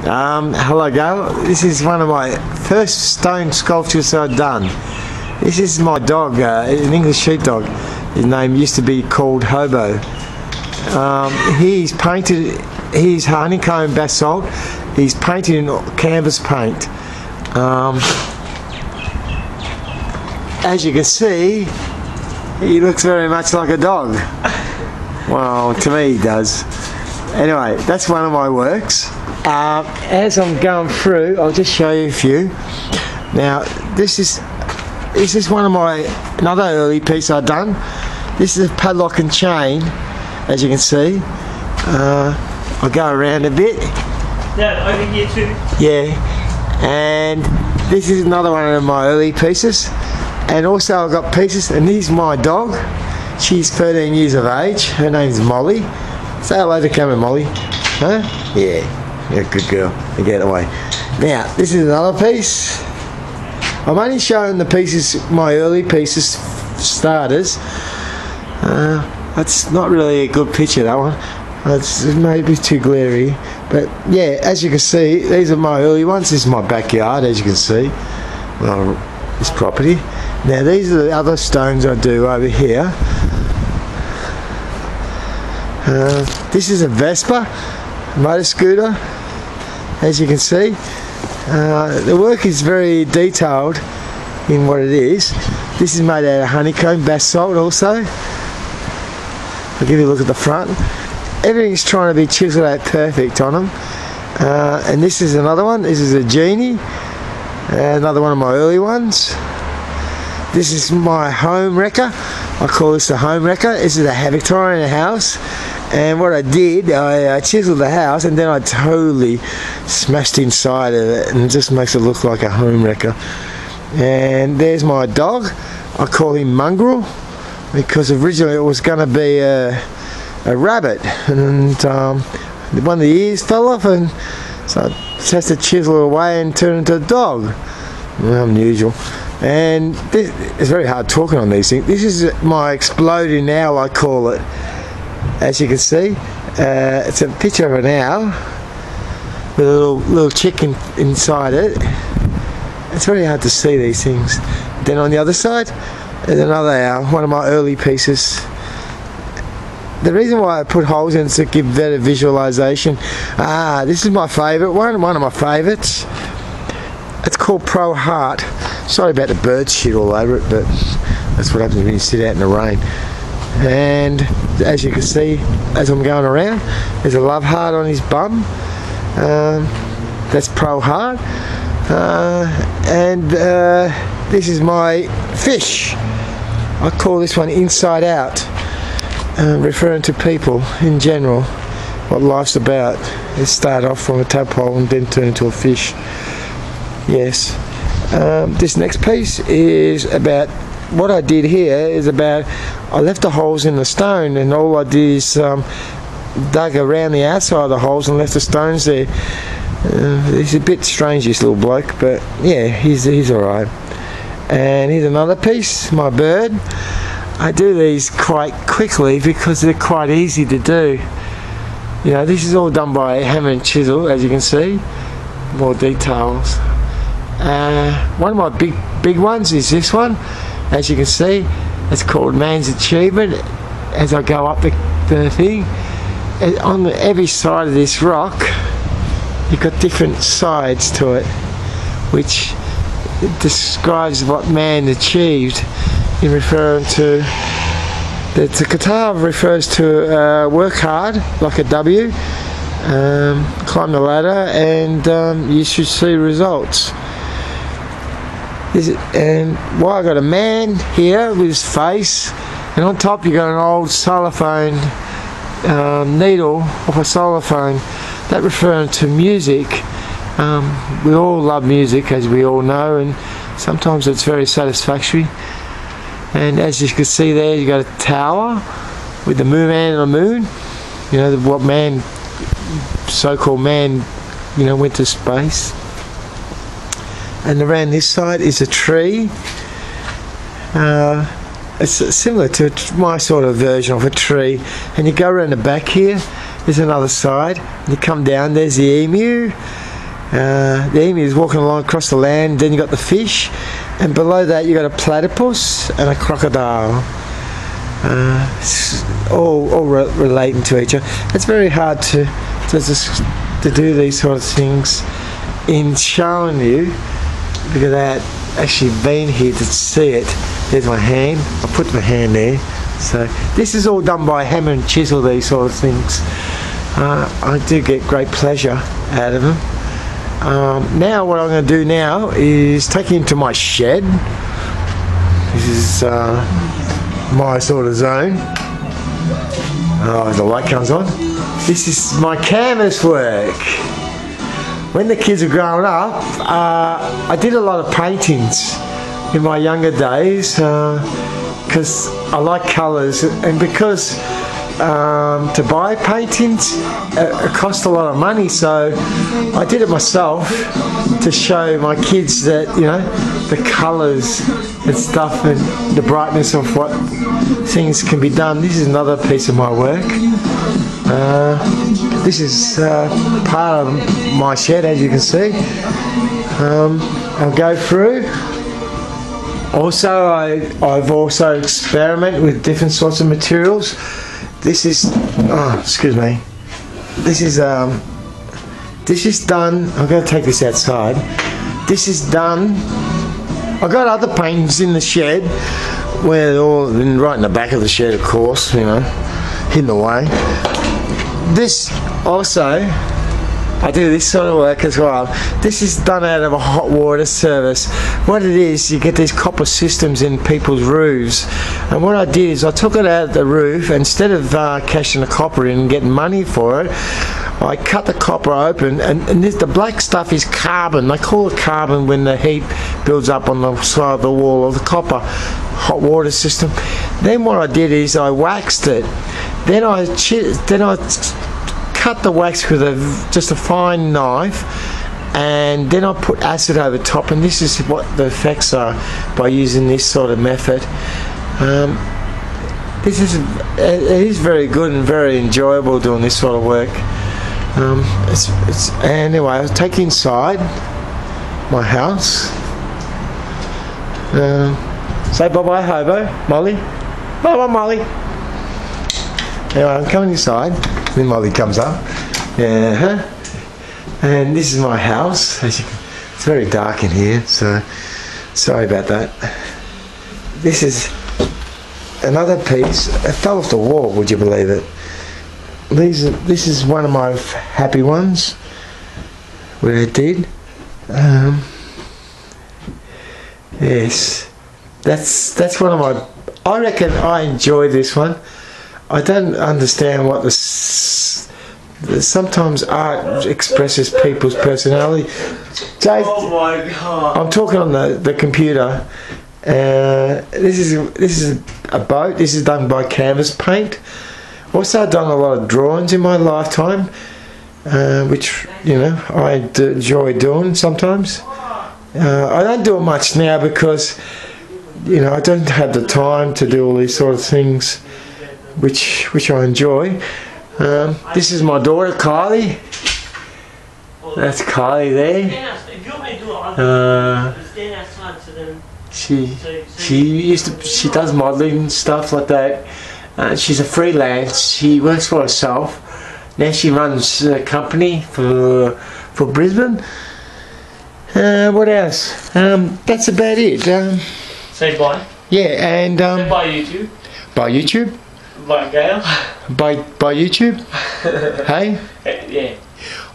Hello, Gail. This is one of my first stone sculptures I've done. This is my dog, an English sheepdog. His name used to be called Hobo. He's painted, he's honeycomb basalt. He's painted in canvas paint. As you can see, he looks very much like a dog. Well, to me he does. Anyway, that's one of my works. As I'm going through, I'll just show you a few. Now, this is one of my another early piece I've done. This is a padlock and chain, as you can see. I'll go around a bit. Yeah, over here too. Yeah, and this is another one of my early pieces. And also I've got pieces, and this is my dog. She's 13 years of age. Her name's Molly. Say hello to camera, Molly. Huh? Yeah. Yeah, good girl. You get away. Now, this is another piece. I'm only showing the pieces, my early pieces, starters. That's not really a good picture, that one. It's maybe too glary. But yeah, as you can see, these are my early ones. This is my backyard, as you can see. Well, this property. Now, these are the other stones I do over here. This is a Vespa motor scooter, as you can see. The work is very detailed in what it is. This is made out of honeycomb basalt also. I'll give you a look at the front. Everything's trying to be chiseled out perfect on them. And this is another one. This is a genie, another one of my early ones. This is my home wrecker. I call this the home wrecker. This is a Victorian house. And what I did, I chiseled the house and then I totally smashed inside of it, and it just makes it look like a home wrecker. And there's my dog. I call him Mongrel because originally it was going to be a rabbit, and one of the ears fell off, and so I just had to chisel it away and turn it into a dog. Well, unusual. And it's very hard talking on these things. This is my exploding owl, I call it. As you can see, it's a picture of an owl with a little chicken inside it. It's very hard to see these things. Then on the other side, there's another owl, one of my early pieces. The reason why I put holes in is to give better visualization. This is my favourite one of my favourites. It's called Pro Heart. Sorry about the bird shit all over it, but that's what happens when you sit out in the rain. And as you can see, as I'm going around, there's a love heart on his bum. That's Pro Heart. And this is my fish. I call this one Inside Out, referring to people in general, what life's about. It start off from a tadpole and then turn into a fish. Yes. This next piece is about, what I did here is about, I left the holes in the stone, and all I did is dug around the outside of the holes and left the stones there. He's a bit strange, this little bloke, but yeah, he's alright. And here's another piece, my bird. I do these quite quickly because they're quite easy to do. You know, this is all done by hammer and chisel, as you can see. More details. One of my big ones is this one. As you can see, it's called Man's Achievement. As I go up the thing, and on every side of this rock, you've got different sides to it, which describes what man achieved in referring to. The guitar refers to work hard, like a W, climb the ladder, and you should see results. And why I got a man here with his face, and on top you got an old xylophone needle off a xylophone. That referring to music. We all love music, as we all know, and sometimes it's very satisfactory. And as you can see there, you got a tower with the moon man and the moon. You know what man, so-called man, you know, went to space. And around this side is a tree. It's similar to my sort of version of a tree. And you go around the back here, there's another side. You come down, there's the emu. The emu is walking along across the land. Then you got the fish, and below that you got a platypus and a crocodile. All relating to each other. It's very hard to do these sort of things in showing you without actually being here to see it. There's my hand. I put my hand there. So this is all done by hammer and chisel. These sort of things. I do get great pleasure out of them. Now what I'm going to do now is take him to my shed. This is my sort of zone. Oh, the light comes on. This is my canvas work. When the kids were growing up, I did a lot of paintings in my younger days because I like colours, and because to buy paintings it cost a lot of money, so I did it myself to show my kids that, you know, the colours and stuff and the brightness of what things can be done. This is another piece of my work. This is part of my shed, as you can see. I'll go through. Also, I've also experimented with different sorts of materials. This is, oh, excuse me. This is done. I'm going to take this outside. This is done. I got other paintings in the shed, where they're all right in the back of the shed, of course, you know, hidden away. This also, I do this sort of work as well. This is done out of a hot water service. What it is, you get these copper systems in people's roofs, and what I did is I took it out of the roof. Instead of cashing the copper in and getting money for it, I cut the copper open, and the black stuff is carbon. They call it carbon when the heat builds up on the side of the wall of the copper hot water system. Then what I did is I waxed it. Then I cut the wax with just a fine knife, and then I put acid over top, and this is what the effects are by using this sort of method. It is very good and very enjoyable doing this sort of work. Anyway, I'll take you inside my house. Say bye bye, Hobo, Molly. Bye bye, Molly. Anyway, I'm coming inside. Then Molly comes up. Yeah. And this is my house. It's very dark in here, so sorry about that. This is another piece. It fell off the wall, would you believe it? This is one of my happy ones where I did. Yes, that's one of my. I reckon I enjoy this one. I don't understand what sometimes art expresses people's personality. Jay, oh my God! I'm talking on the computer. This is a boat. This is done by canvas paint. Also, I've done a lot of drawings in my lifetime, which, you know, I enjoy doing sometimes. I don't do it much now because, you know, I don't have the time to do all these sort of things, which I enjoy. This is my daughter, Kylie. That's Kylie there. She does modelling and stuff like that. She's a freelance. She works for herself. Now she runs a company for Brisbane. What else? That's about it. Say bye. Yeah, and Say bye YouTube. By YouTube. Bye Gail. By YouTube. Hey. Yeah.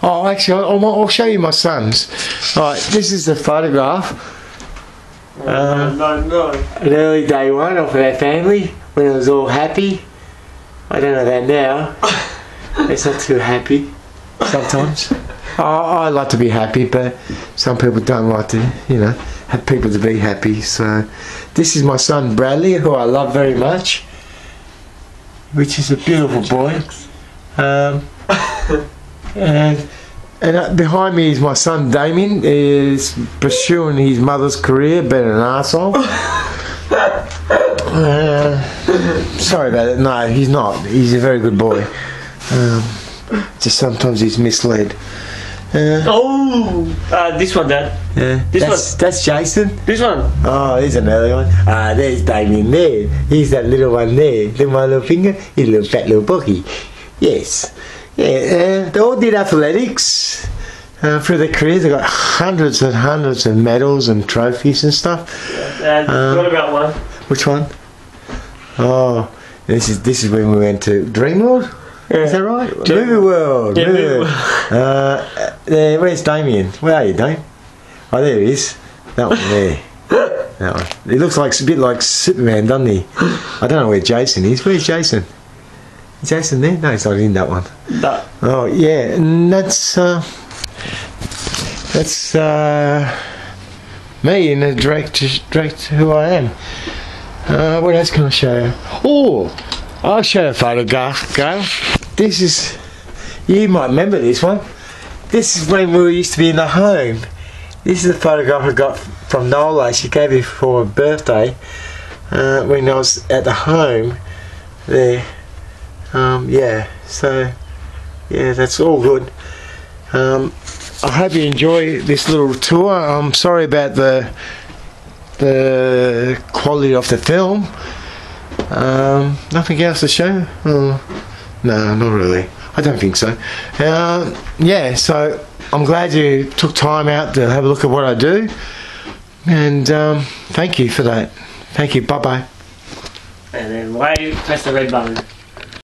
Oh, actually, I'll show you my son's. Alright, this is the photograph. No. An early day one of our family when it was all happy. I don't know that now. It's not too happy sometimes. I like to be happy, but some people don't like to, you know, have people to be happy. So this is my son Bradley, who I love very much, which is a beautiful boy. And behind me is my son Damien, is pursuing his mother's career, being an arsehole. Sorry about it. No, he's not. He's a very good boy. Just sometimes he's misled. This one, Dad. That's Jason. This one. Oh, here's another one. There's Damien there. He's that little one there. Look at my little finger. He's a little fat little bookie. Yes. Yeah, they all did athletics through their careers. They got hundreds and hundreds of medals and trophies and stuff. What about one? Which one? Oh, this is when we went to Dreamworld. Yeah. Is that right? Movie World. Yeah, Movie World. Where's Damien? Where are you, Dame? Oh, there he is. That one there. That one. He looks like a bit like Superman, doesn't he? I don't know where Jason is. Where's Jason? Is Jason there? No, he's not in that one. No. Oh yeah, and that's me in a direct who I am. What else can I show you? Oh, I'll show you a photograph, Gail. This is, you might remember this one. This is when we used to be in the home. This is a photograph I got from Nola. She gave me for a birthday when I was at the home there. Yeah, so yeah, that's all good. I hope you enjoy this little tour. I'm sorry about the quality of the film. Nothing else to show? No, not really. I don't think so. Yeah, so I'm glad you took time out to have a look at what I do, and thank you for that. Thank you. Bye bye. And then why press the red button?